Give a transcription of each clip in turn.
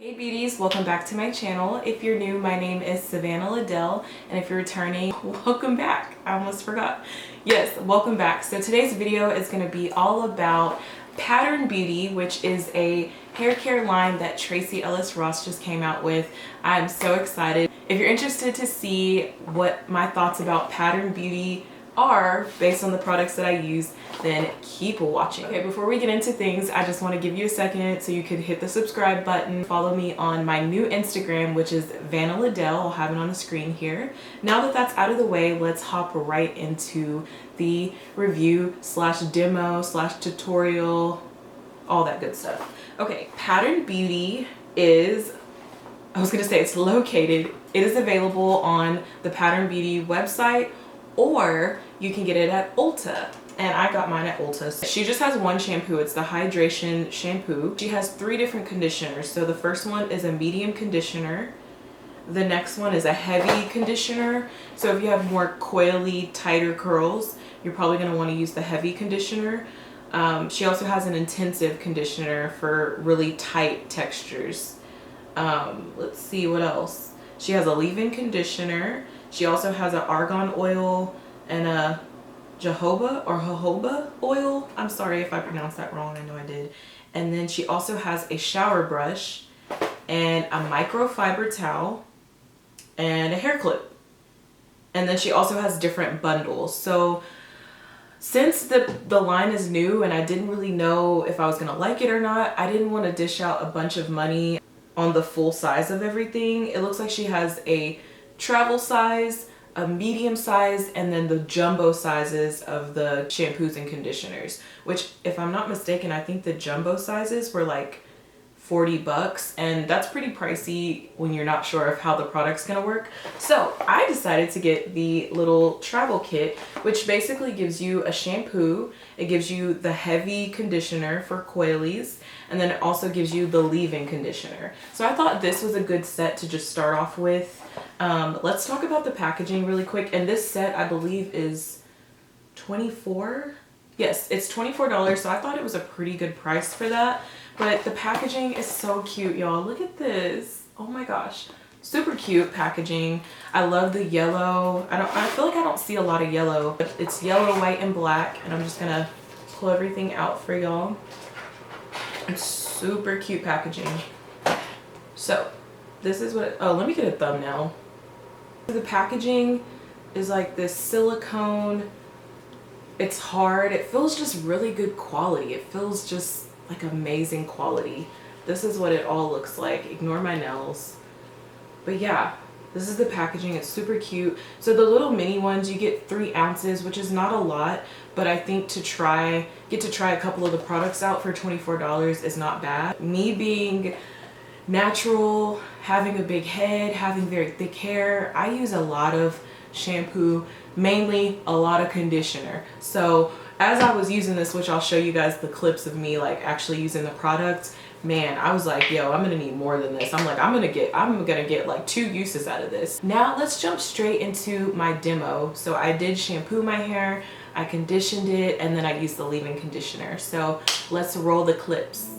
Hey beauties, welcome back to my channel. If you're new, my name is Savannah LaDell, and if you're returning, welcome back. I almost forgot. Yes, welcome back. So today's video is going to be all about Pattern Beauty, which is a hair care line that Tracee Ellis Ross just came out with. I'm so excited. If you're interested to see what my thoughts about Pattern Beauty are based on the products that I use, then keep watching. Okay, before we get into things, I just want to give you a second so you can hit the subscribe button. Follow me on my new Instagram, which is Savannah LaDell. I'll have it on the screen here. Now that that's out of the way, let's hop right into the review slash demo slash tutorial, all that good stuff. Okay, Pattern Beauty is, I was gonna say it's located, it is available on the Pattern Beauty website, or you can get it at Ulta. And I got mine at Ulta. She just has one shampoo. It's the hydration shampoo. She has 3 different conditioners. So the first one is a medium conditioner. The next one is a heavy conditioner. So if you have more coily, tighter curls, you're probably gonna wanna use the heavy conditioner. She also has an intensive conditioner for really tight textures. Let's see what else. She has a leave-in conditioner. She also has an argan oil and a jojoba oil. I'm sorry if I pronounced that wrong. I know I did. And then she also has a shower brush and a microfiber towel and a hair clip. And then she also has different bundles. So since the line is new and I didn't really know if I was gonna like it or not, I didn't want to dish out a bunch of money on the full size of everything. It looks like she has a travel size, a medium size, and then the jumbo sizes of the shampoos and conditioners, which if I'm not mistaken, I think the jumbo sizes were like 40 bucks, and that's pretty pricey when you're not sure of how the product's gonna work. So I decided to get the little travel kit, which basically gives you a shampoo, it gives you the heavy conditioner for coilies, and then it also gives you the leave-in conditioner. So I thought this was a good set to just start off with. Let's talk about the packaging really quick. And this set, I believe, is $24. Yes, it's $24, so I thought it was a pretty good price for that. But the packaging is so cute, y'all. Look at this. Oh my gosh. Super cute packaging. I love the yellow. I feel like I don't see a lot of yellow, but it's yellow, white, and black. And I'm just gonna pull everything out for y'all. It's super cute packaging. So this is what, oh, let me get a thumbnail. The packaging is like this silicone. It's hard. It feels just really good quality. It feels just like amazing quality. This is what it all looks like. Ignore my nails. But yeah, this is the packaging. It's super cute. So the little mini ones, you get 3 ounces, which is not a lot, but I think get to try a couple of the products out for $24 is not bad. Me being natural, having a big head, having very thick hair, I use a lot of shampoo, mainly a lot of conditioner. So as I was using this, which I'll show you guys the clips of me like actually using the product, man, I was like, yo, I'm gonna need more than this. I'm gonna get like 2 uses out of this. Now let's jump straight into my demo. So I did shampoo my hair, I conditioned it, and then I used the leave-in conditioner. So let's roll the clips.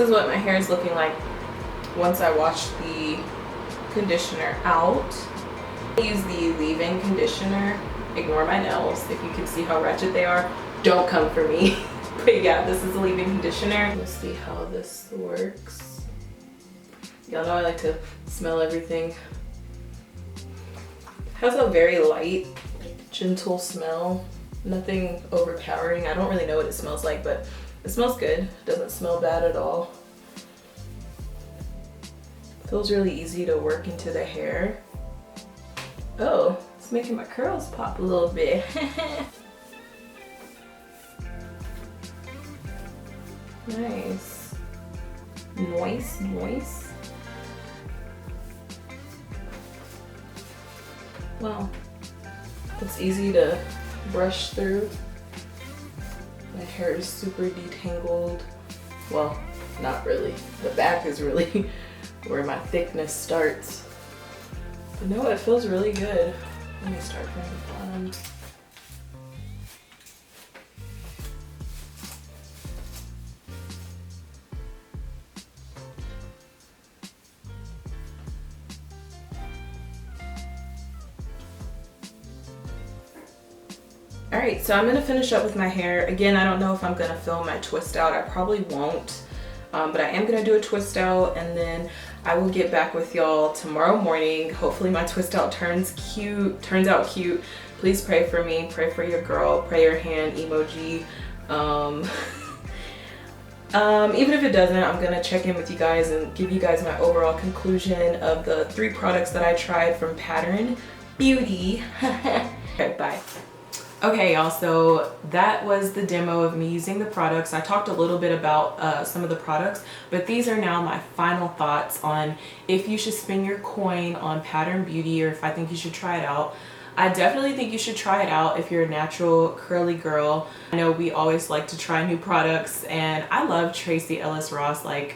is what my hair is looking like once I wash the conditioner out. I use the leave-in conditioner. Ignore my nails. If you can see how wretched they are, don't come for me. But yeah, this is the leave-in conditioner. Let's see how this works. Y'all know I like to smell everything. It has a very light, gentle smell. Nothing overpowering. I don't really know what it smells like, but it smells good. It doesn't smell bad at all. Feels really easy to work into the hair. Oh, it's making my curls pop a little bit. Nice. Moist, moist. Wow. It's easy to brush through. My hair is super detangled. Well, not really. The back is really where my thickness starts. But no, it feels really good. Let me start from the bottom. Alright, so I'm going to finish up with my hair. Again, I don't know if I'm going to film my twist out. I probably won't. But I am going to do a twist out, and then I will get back with y'all tomorrow morning. Hopefully my twist out turns out cute. Please pray for me. Pray for your girl. Pray your hand emoji. Even if it doesn't, I'm going to check in with you guys and give you guys my overall conclusion of the 3 products that I tried from Pattern Beauty. Okay, bye. Okay, y'all, so that was the demo of me using the products. I talked a little bit about some of the products, but these are now my final thoughts on if you should spend your coin on Pattern Beauty or if I think you should try it out. I definitely think you should try it out if you're a natural curly girl. I know we always like to try new products, and I love Tracee Ellis Ross, like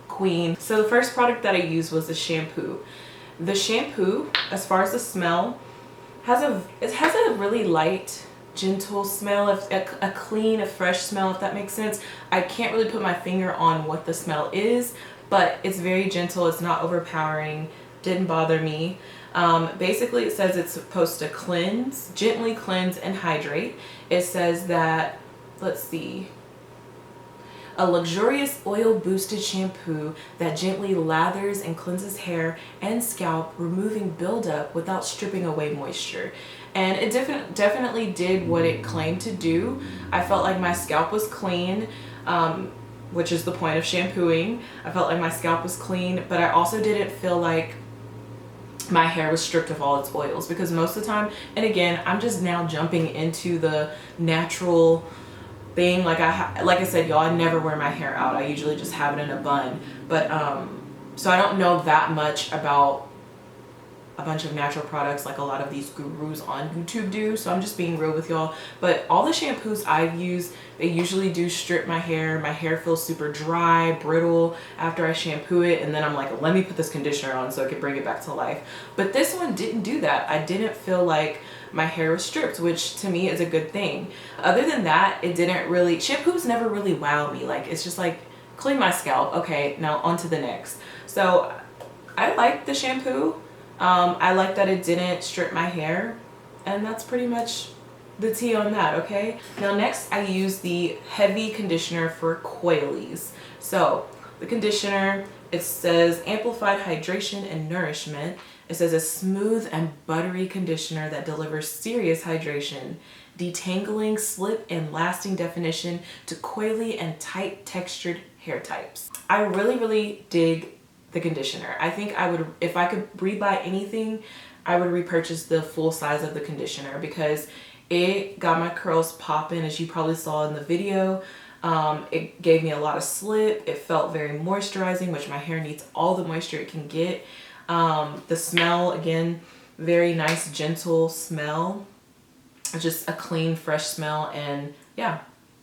queen. So the first product that I used was the shampoo. The shampoo, as far as the smell, it has a really light, gentle smell, a clean, a fresh smell, if that makes sense. I can't really put my finger on what the smell is, but it's very gentle. It's not overpowering. Didn't bother me. Basically, it says it's supposed to cleanse, gently cleanse and hydrate. It says that, let's see, a luxurious oil-boosted shampoo that gently lathers and cleanses hair and scalp, removing buildup without stripping away moisture. And it definitely did what it claimed to do. I felt like my scalp was clean, which is the point of shampooing. I felt like my scalp was clean, but I also didn't feel like my hair was stripped of all its oils, because most of the time, and again, I'm just now jumping into the natural thing. Like I said, y'all, I never wear my hair out. I usually just have it in a bun. But so I don't know that much about a bunch of natural products like a lot of these gurus on YouTube do. So I'm just being real with y'all. But all the shampoos I've used, they usually do strip my hair. My hair feels super dry, brittle after I shampoo it. And then I'm like, let me put this conditioner on so I can bring it back to life. But this one didn't do that. I didn't feel like my hair was stripped, which to me is a good thing. Other than that, it didn't really, shampoos never really wow me. Like, it's just like, clean my scalp. Okay, now on to the next. So I like the shampoo. I like that it didn't strip my hair, and that's pretty much the tea on that, okay? Now next, I use the heavy conditioner for coilies. So the conditioner, it says amplified hydration and nourishment. It says a smooth and buttery conditioner that delivers serious hydration, detangling, slip, and lasting definition to coily and tight textured hair types. I really dig the conditioner. I think I would, if I could rebuy anything, I would repurchase the full size of the conditioner because it got my curls popping, as you probably saw in the video. It gave me a lot of slip. It felt very moisturizing, which my hair needs all the moisture it can get. The smell, again, very nice, gentle smell. Just a clean, fresh smell. And yeah,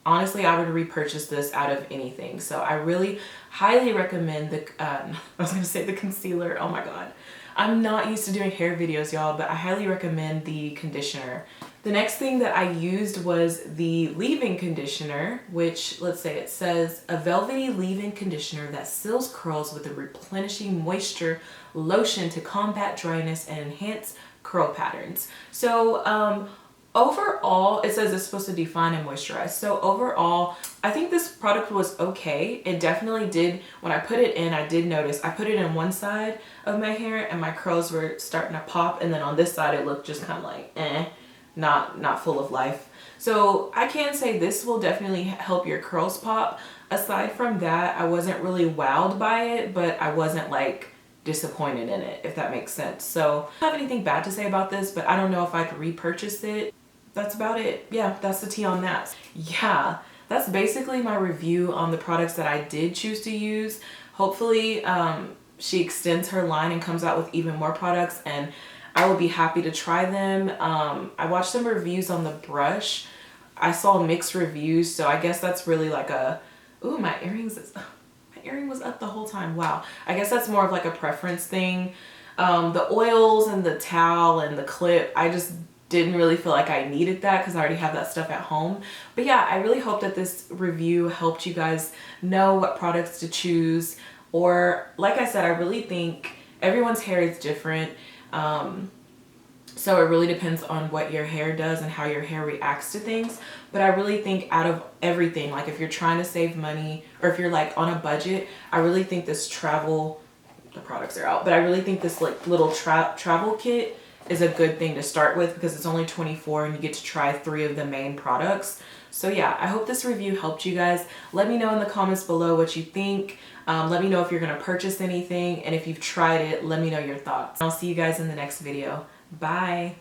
honestly, I would repurchase this out of anything. So I really highly recommend the, I was going to say the concealer. Oh my God. I'm not used to doing hair videos, y'all, but I highly recommend the conditioner. The next thing that I used was the leave-in conditioner, which, let's say it says, a velvety leave-in conditioner that seals curls with a replenishing moisture lotion to combat dryness and enhance curl patterns. So overall, it says it's supposed to define and moisturize. So overall, I think this product was okay. It definitely did, when I put it in, I did notice, I put it in one side of my hair and my curls were starting to pop, and then on this side it looked just kind of like, not full of life. So I can say this will definitely help your curls pop. Aside from that, I wasn't really wowed by it, but I wasn't like disappointed in it, if that makes sense. So I don't have anything bad to say about this, but I don't know if I'd repurchase it. That's about it. Yeah, that's the tea on that. Yeah, that's basically my review on the products that I did choose to use. Hopefully she extends her line and comes out with even more products, and I will be happy to try them. I watched some reviews on the brush. I saw mixed reviews, so I guess that's really like a, ooh, my earring was up the whole time. Wow. I guess that's more of like a preference thing. The oils and the towel and the clip, I just didn't really feel like I needed that because I already have that stuff at home. But yeah, I really hope that this review helped you guys know what products to choose. Or like I said, I really think everyone's hair is different. So it really depends on what your hair does and how your hair reacts to things. But I really think out of everything, like if you're trying to save money or if you're like on a budget, I really think this travel, the products are out, but I really think this like little travel kit is a good thing to start with because it's only $24 and you get to try 3 of the main products. So yeah, I hope this review helped you guys. Let me know in the comments below what you think. Let me know if you're going to purchase anything, and if you've tried it, let me know your thoughts. I'll see you guys in the next video. Bye.